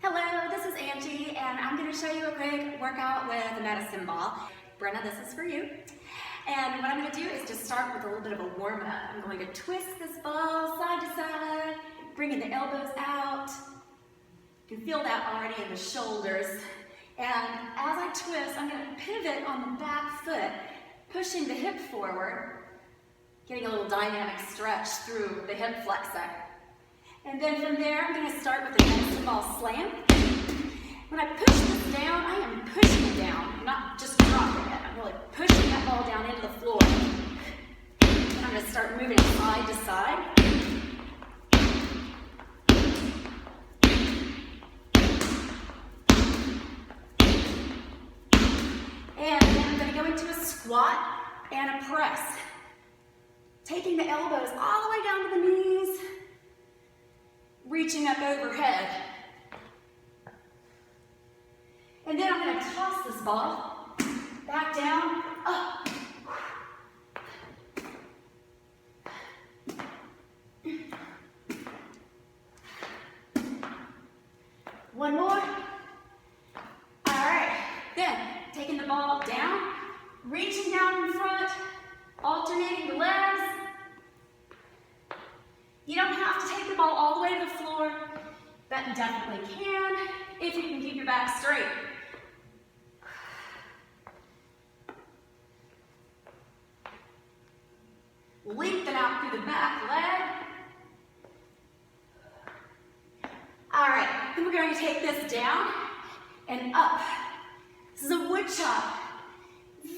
Hello, this is Angie, and I'm going to show you a quick workout with a medicine ball. Brenna, this is for you. And what I'm going to do is just start with a little bit of a warm-up. I'm going to twist this ball side to side, bringing the elbows out. You can feel that already in the shoulders. And as I twist, I'm going to pivot on the back foot, pushing the hip forward, getting a little dynamic stretch through the hip flexor. And then from there, I'm going to start with the medicine ball slam. When I push this down, I am pushing it down. I'm not just dropping it. I'm really pushing that ball down into the floor. And I'm going to start moving it side to side. And then I'm going to go into a squat and a press. Taking the elbows all the way down to the knees. Reaching up overhead. And then I'm going to toss this ball back down, up. One more. All right. Then, taking the ball down, reaching down in front, alternating the legs. You don't have to take the ball all the way to the floor, but you definitely can if you can keep your back straight. Lengthen out through the back leg. All right, then we're going to take this down and up. This is a wood chop.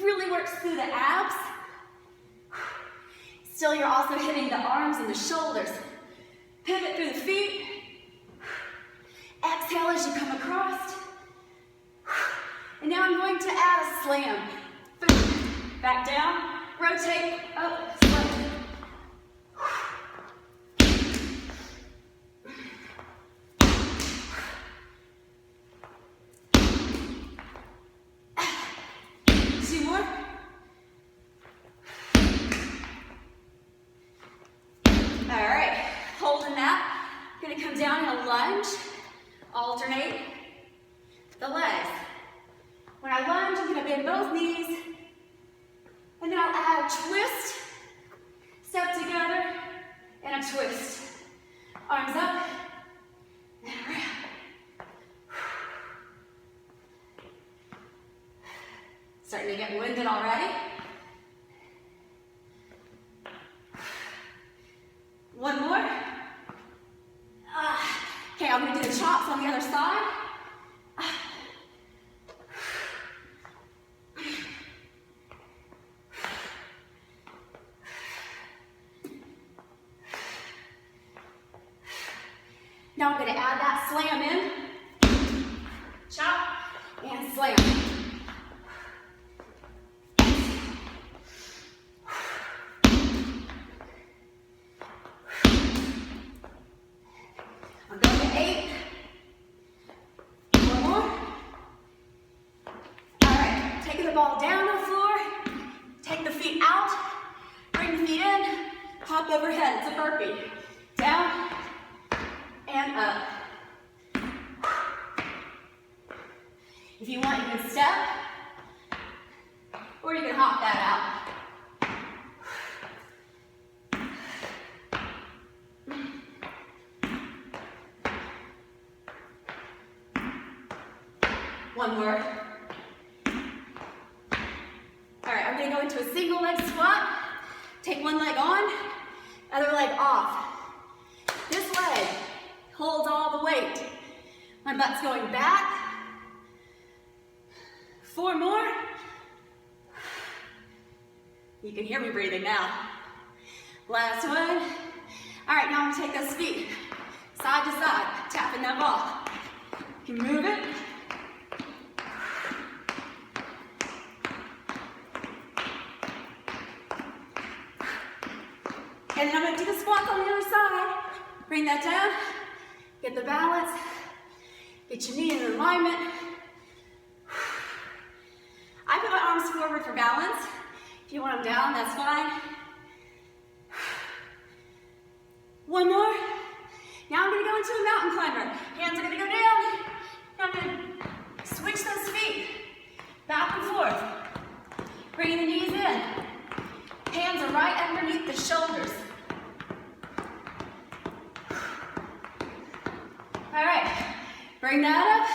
Really works through the abs. Still, you're also hitting the arms and the shoulders. Pivot through the feet. Exhale as you come across. And now I'm going to add a slam. Back down, rotate, up, slam. Two more. All right, holding that. I'm going to come down in a lunge, alternate the legs. When I lunge, I'm going to bend both knees, and then I'll add a twist, step together, and a twist. Arms up, and around. Starting to get winded already. One more. Okay, I'm going to do the chops on the other side. Now I'm going to add that slam in. Chop and slam. I'm going to 8. One more. All right, taking the ball down on the floor. Take the feet out. Bring the feet in. Hop overhead. It's a burpee. Down and up. If you want, you can step, or you can hop that out. One more. All right, I'm going to go into a single leg squat. Take one leg on, other leg off. This leg holds all the weight. My butt's going back. 4 more. You can hear me breathing now. Last one. All right, now I'm going to take those feet side to side, tapping that ball. You can move it. And then I'm going to do the squats on the other side. Bring that down. Get the balance. Get your knee in alignment. I put my arms forward for balance. If you want them down, that's fine. One more. Now I'm going to go into a mountain climber. Hands are going to go down. Now I'm going to switch those feet back and forth. Bringing the knees in. Hands are right underneath the shoulders. All right, bring that up.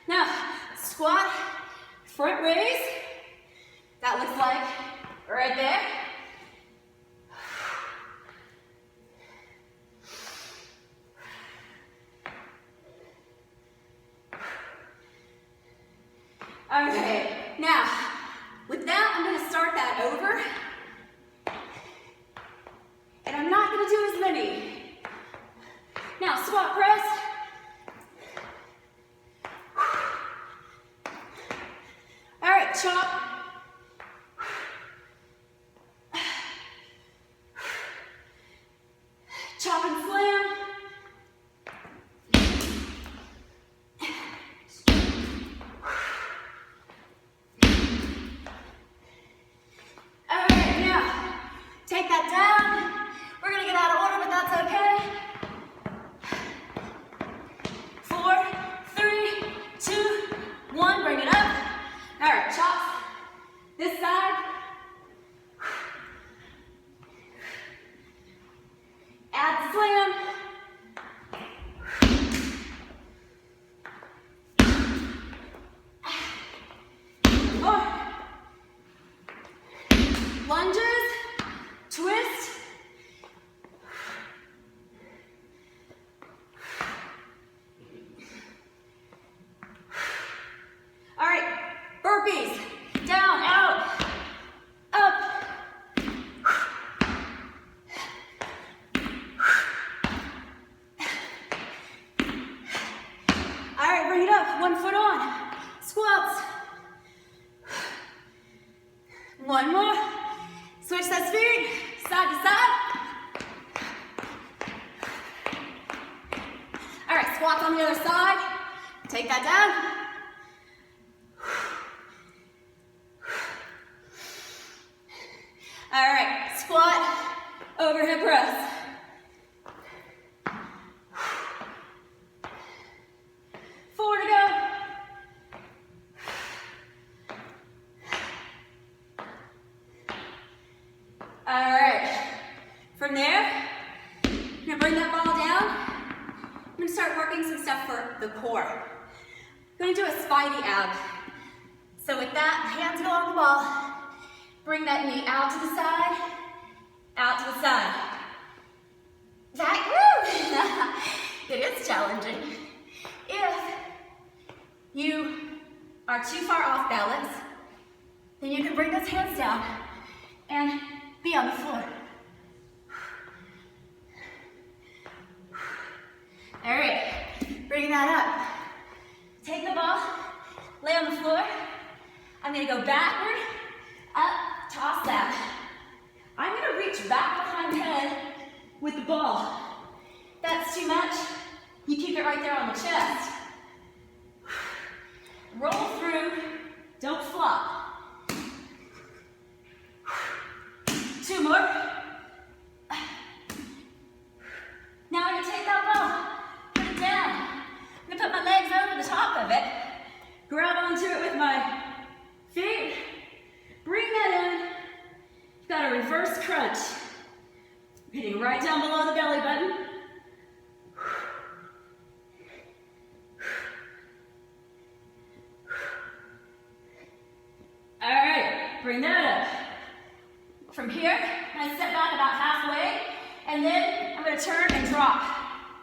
Now, squat, front raise. That looks like right there. Okay, now, with that, I'm going to start that over. And I'm not going to do as many. Now, squat press. All right, chop. Chop and slam. All right, now, take that down. We're going to get out of order, but that's okay. 4, 3, 2, 1, bring it up. All right, chops. This side. Add the slam. More. Lunges. Twist. All right, burpees. Down, out, up. All right, bring it up. 1 foot on. Squats. 1 more. Switch that speed, side to side. All right, squats on the other side. Take that down. All right, squat, overhead press. Four to go. All right, from there, I'm gonna bring that ball down. I'm gonna start working some stuff for the core. I'm gonna do a spidey ab. So with that, hands go on the ball. Bring that knee out to the side, out to the side. That, woo! It is challenging. If you are too far off balance, then you can bring those hands down and be on the floor. All right, bring that up. Take the ball, lay on the floor. I'm gonna go backward, up, toss that. I'm gonna reach back behind the head with the ball. That's too much. You keep it right there on the chest. Roll through, don't flop. 2 more. Now I'm gonna take that ball, put it down. I'm gonna put my legs over the top of it, grab onto it with my feet, bring that in. You've got a reverse crunch. Hitting right down below the belly button. All right, bring that up. From here, I'm gonna step back about halfway, and then I'm gonna turn and drop.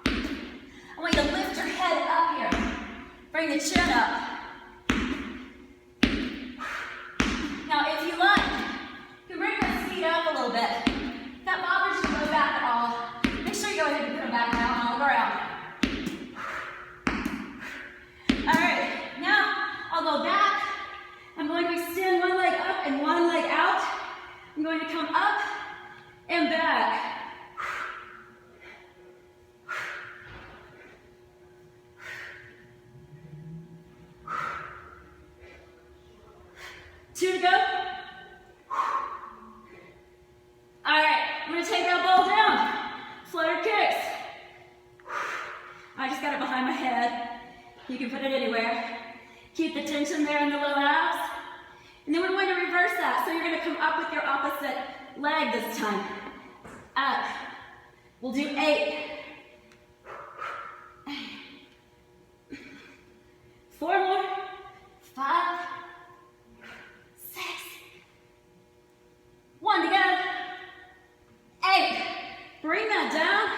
I want you to lift your head up here. Bring the chin up. Now, if you like, you can bring the feet up a little bit. If that bothers you to go back at all, make sure you go ahead and put them back down on the ground. All right, now I'll go back. I'm going to extend one leg up and one leg out. I'm going to come up and back. Two to go. All right, I'm gonna take that ball down. Flutter kicks. I just got it behind my head. You can put it anywhere. Keep the tension there in the low abs. And then we're going to reverse that. So you're going to come up with your opposite leg this time. Up. We'll do 8. 4 more. 5. 6. 1 to go. 8. Bring that down.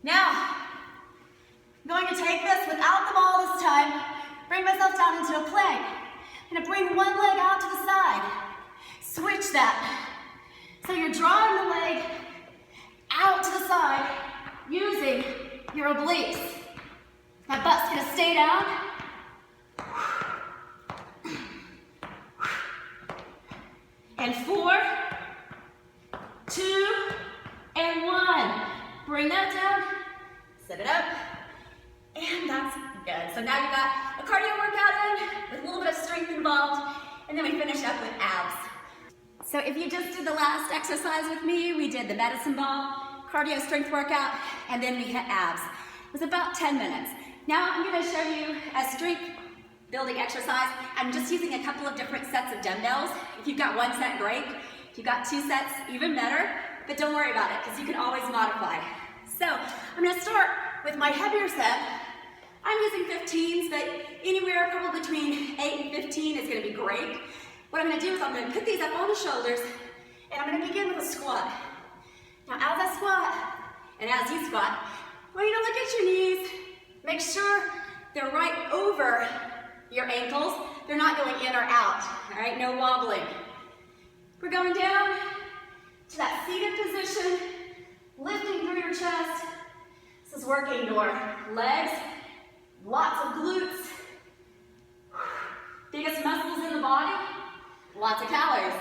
Now, I'm going to take this without the ball this time. Bring myself down into a plank. I'm going to bring one leg out to the side. Switch that. So you're drawing the leg out to the side using your obliques. My butt's going to stay down. And 4, 2, and 1. Bring that down. Set it up. And that's good. So now you've got a cardio workout in with a little bit of strength involved, and then we finish up with abs. So if you just did the last exercise with me, we did the medicine ball, cardio strength workout, and then we hit abs. It was about 10 minutes. Now I'm going to show you a strength building exercise. I'm just using a couple of different sets of dumbbells. If you've got 1 set, great. If you've got 2 sets, even better. But don't worry about it, because you can always modify. So I'm going to start with my heavier set. I'm using 15s, but anywhere probably between 8 and 15 is going to be great. What I'm going to do is I'm going to put these up on the shoulders, and I'm going to begin with a squat. Now as I squat, and as you squat, I want you to look at your knees. Make sure they're right over your ankles. They're not going in or out, all right? No wobbling. We're going down to that seated position, lifting through your chest. This is working your legs, lots of glutes, biggest muscles in the body, lots of calories.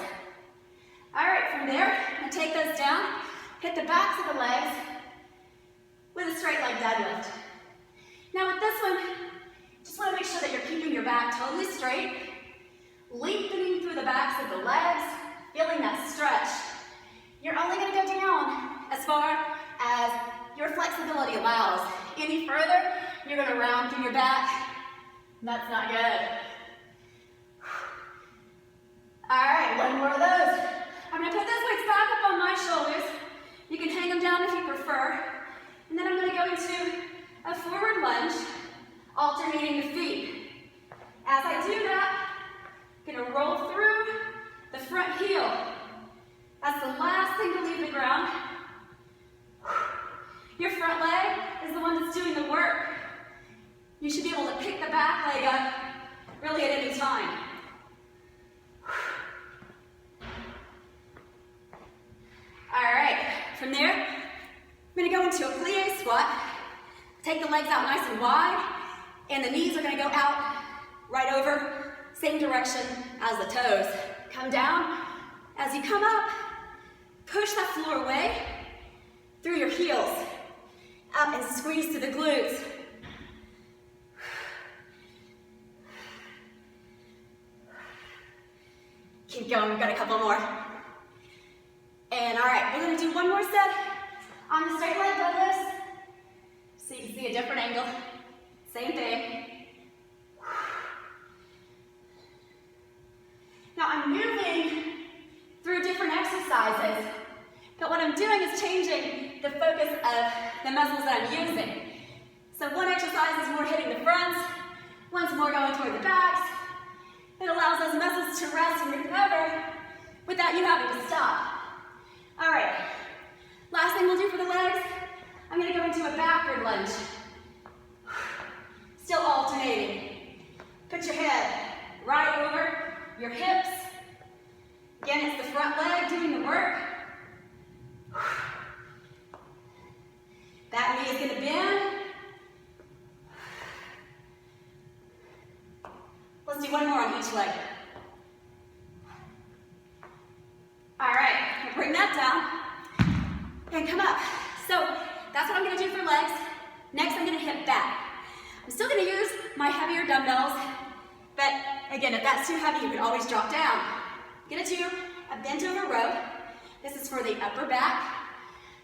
All right, from there, I'm going to take those down, hit the backs of the legs with a straight leg deadlift. Now with this one, just want to make sure that you're keeping your back totally straight, lengthening through the backs of the legs, feeling that stretch. You're only going to go down as far as your flexibility allows. Any further, you're going to round through your back. That's not good. All right, 1 more of those. I'm going to put those weights back up on my shoulders. You can hang them down if you prefer. And then I'm going to go into a forward lunge, alternating the feet. As I do that, I'm going to roll through the front heel. That's the last thing to leave the ground. Your front leg is the one that's doing the work. You should be able to pick the back leg up really at any time. All right, from there, I'm going to go into a plie squat. Take the legs out nice and wide, and the knees are going to go out right over, same direction as the toes. Come down. As you come up, push that floor away through your heels, up and squeeze to the glutes. Keep going, we've got a couple more. And all right, we're gonna do 1 more set on the straight leg deadlifts. So you can see a different angle, same thing. Now I'm moving through different exercises, but what I'm doing is changing the focus of the muscles that I'm using. So one exercise is more hitting the fronts, one's more going toward the backs. It allows those muscles to rest and recover without you having to stop. All right, last thing we'll do for the legs, I'm gonna go into a backward lunge. Still alternating. Put your head right over your hips. Again, it's the front leg doing the work. That knee is going to bend. Let's do 1 more on each leg. All right, bring that down and come up. So that's what I'm going to do for legs. Next, I'm going to hit back. I'm still going to use my heavier dumbbells, but again, if that's too heavy, you can always drop down. I'm going to do a bent over row. This is for the upper back.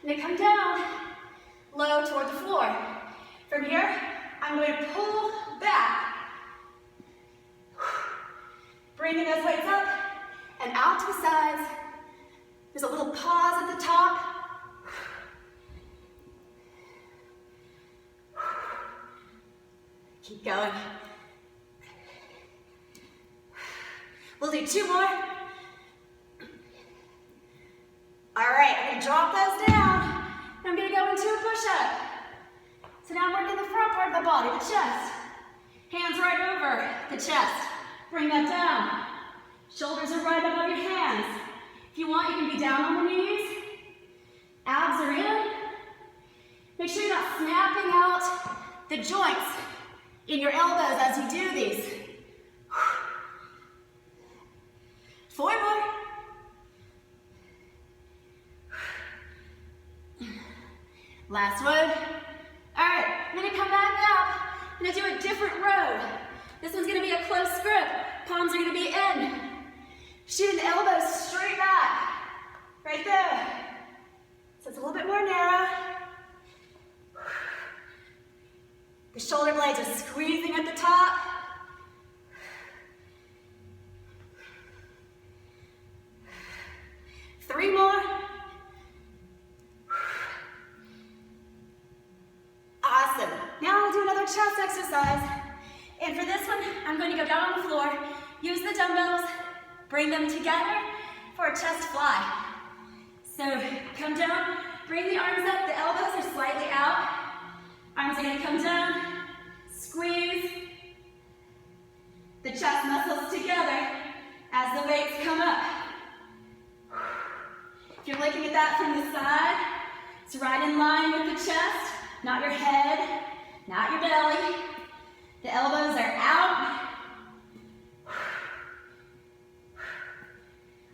I'm going to come down low toward the floor. From here, I'm going to pull back, bringing those weights up and out to the sides. There's a little pause at the top. Keep going. We'll do 2 more. All right, I'm gonna drop those down. And I'm gonna go into a push-up. So now I'm working the front part of the body, the chest. Hands right over the chest. Bring that down. Shoulders are right above your hands. If you want, you can be down on the knees. Abs are in. Make sure you're not snapping out the joints in your elbows as you do these. 4 more. Last one. All right, I'm gonna come back up. I'm gonna do a different row. This one's gonna be a close grip. Palms are gonna be in. Shooting the elbows straight back. Right there. So it's a little bit more narrow. The shoulder blades are squeezing at the top. Three more. Awesome. Now I'll do another chest exercise. And for this one, I'm going to go down on the floor, use the dumbbells, bring them together for a chest fly. So come down, bring the arms up, the elbows are slightly out. Arms are going to come down, squeeze the chest muscles together as the weights come up. If you're looking at that from the side, it's right in line with the chest, not your head, not your belly. The elbows are out.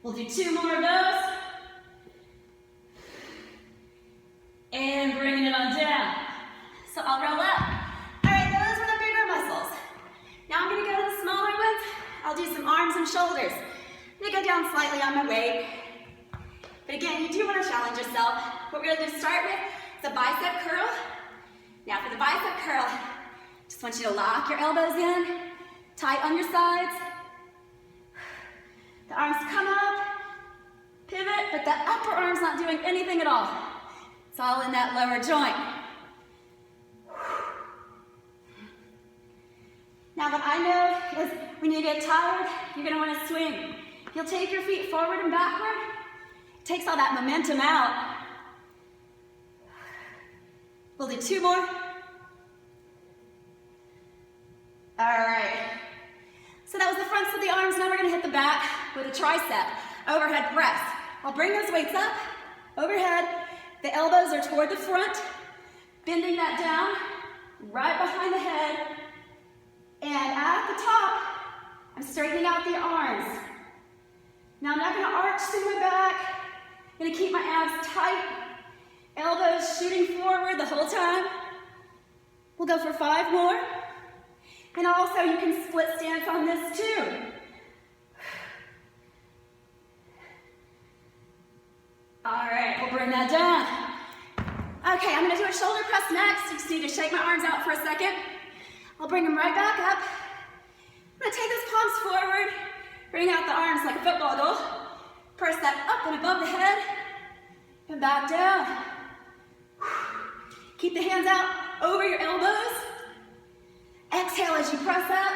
We'll do 2 more of those. And bringing it on down. So I'll roll up. All right, those were the bigger muscles. Now I'm gonna go to the smaller ones. I'll do some arms and shoulders. I'm gonna go down slightly on my weight. But again, you do wanna challenge yourself. What we're gonna start with is a bicep curl. Now for the bicep curl, just want you to lock your elbows in, tight on your sides. The arms come up, pivot, but the upper arm's not doing anything at all. It's all in that lower joint. Now what I know is when you get tired, you're gonna wanna swing. You'll take your feet forward and backward. It takes all that momentum out. We'll do 2 more. All right. So that was the fronts of the arms. Now we're gonna hit the back with a tricep, overhead press. I'll bring those weights up, overhead. The elbows are toward the front, bending that down, right behind the head. And at the top, I'm straightening out the arms. Now I'm not gonna arch through my back. I'm gonna keep my abs tight, elbows shooting forward the whole time. We'll go for 5 more. And also you can split stance on this too. All right, we'll bring that down. Okay, I'm gonna do a shoulder press next. You just need to shake my arms out for a second. I'll bring them right back up. I'm gonna take those palms forward, bring out the arms like a football goal. Press that up and above the head, and back down. Keep the hands out over your elbows. Exhale as you press up.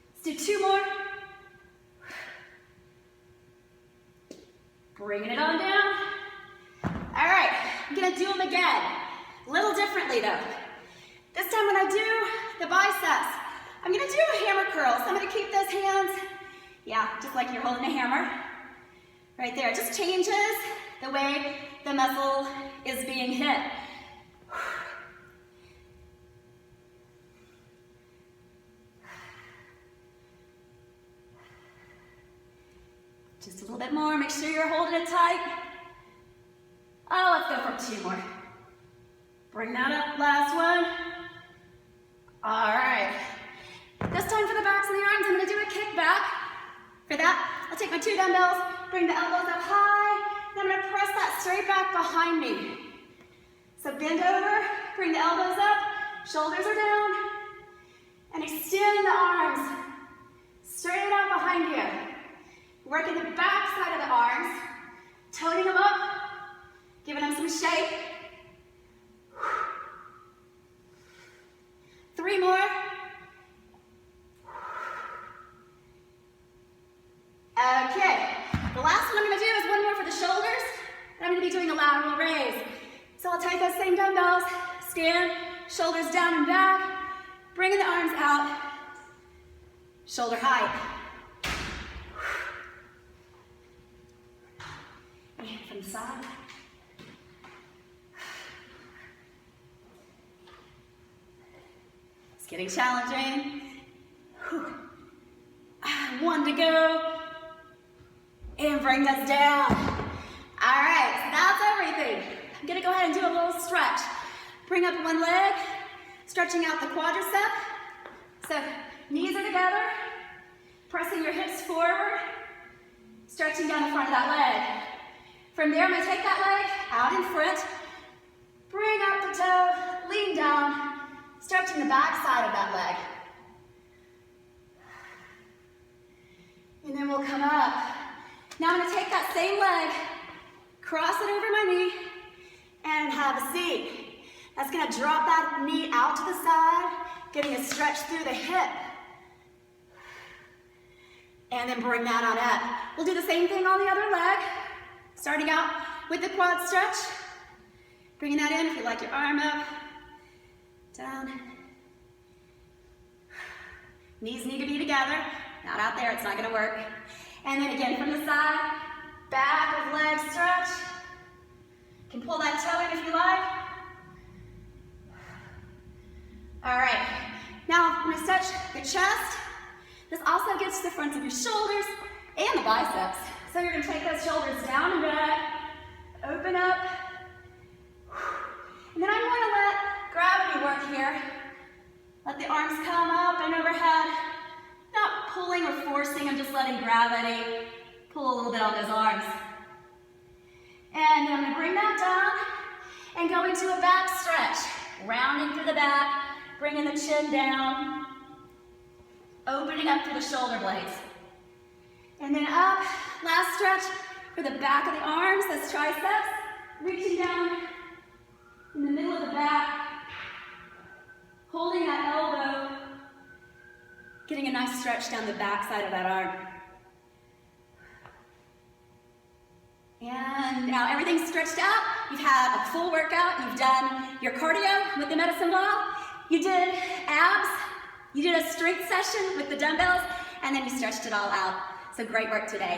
Let's do 2 more. Bringing it on down. All right, I'm gonna do them again. A little differently though. This time when I do the biceps, I'm gonna do a hammer curl. So I'm gonna keep those hands, yeah, just like you're holding a hammer. Right there, it just changes the way the muscle is being hit. Just a little bit more, make sure you're holding it tight. Oh, let's go for 2 more. Bring that up, last one. All right. This time for the backs and the arms, I'm gonna do a kickback. For that, I'll take my 2 dumbbells, bring the elbows up high, and I'm gonna press that straight back behind me. So bend over, bring the elbows up, shoulders are down, and extend the arms straight out behind you. Working the back side of the arms, toning them up, giving them some shape. 3 more. Okay, the last one I'm going to do is one more for the shoulders, and I'm going to be doing a lateral raise. So I'll take those same dumbbells, stand, shoulders down and back, bringing the arms out, shoulder height. And from the side. It's getting challenging. 1 to go. And bring us down. All right, so that's everything. I'm gonna go ahead and do a little stretch. Bring up one leg, stretching out the quadricep. So knees are together, pressing your hips forward, stretching down the front of that leg. From there, I'm gonna take that leg out in front, bring up the toe, lean down, stretching the back side of that leg. And then we'll come up. Now I'm going to take that same leg, cross it over my knee, and have a seat. That's going to drop that knee out to the side, getting a stretch through the hip. And then bring that on up. We'll do the same thing on the other leg, starting out with the quad stretch. Bringing that in if you like your arm up, down. Knees need to be together, not out there, it's not going to work. And then again from the side, back of leg stretch. You can pull that toe in if you like. All right, now I'm going to stretch the chest. This also gets to the fronts of your shoulders and the biceps. So you're going to take those shoulders down and back, open up. And then I'm going to let gravity work here. Let the arms come up and overhead. Not pulling or forcing, I'm just letting gravity pull a little bit on those arms. And then I'm going to bring that down and go into a back stretch. Rounding through the back, bringing the chin down, opening up through the shoulder blades. And then up, last stretch for the back of the arms, those triceps, reaching down in the middle of the back, holding that elbow, getting a nice stretch down the back side of that arm. And now everything's stretched out. You've had a full workout. You've done your cardio with the medicine ball. You did abs. You did a strength session with the dumbbells. And then you stretched it all out. So great work today.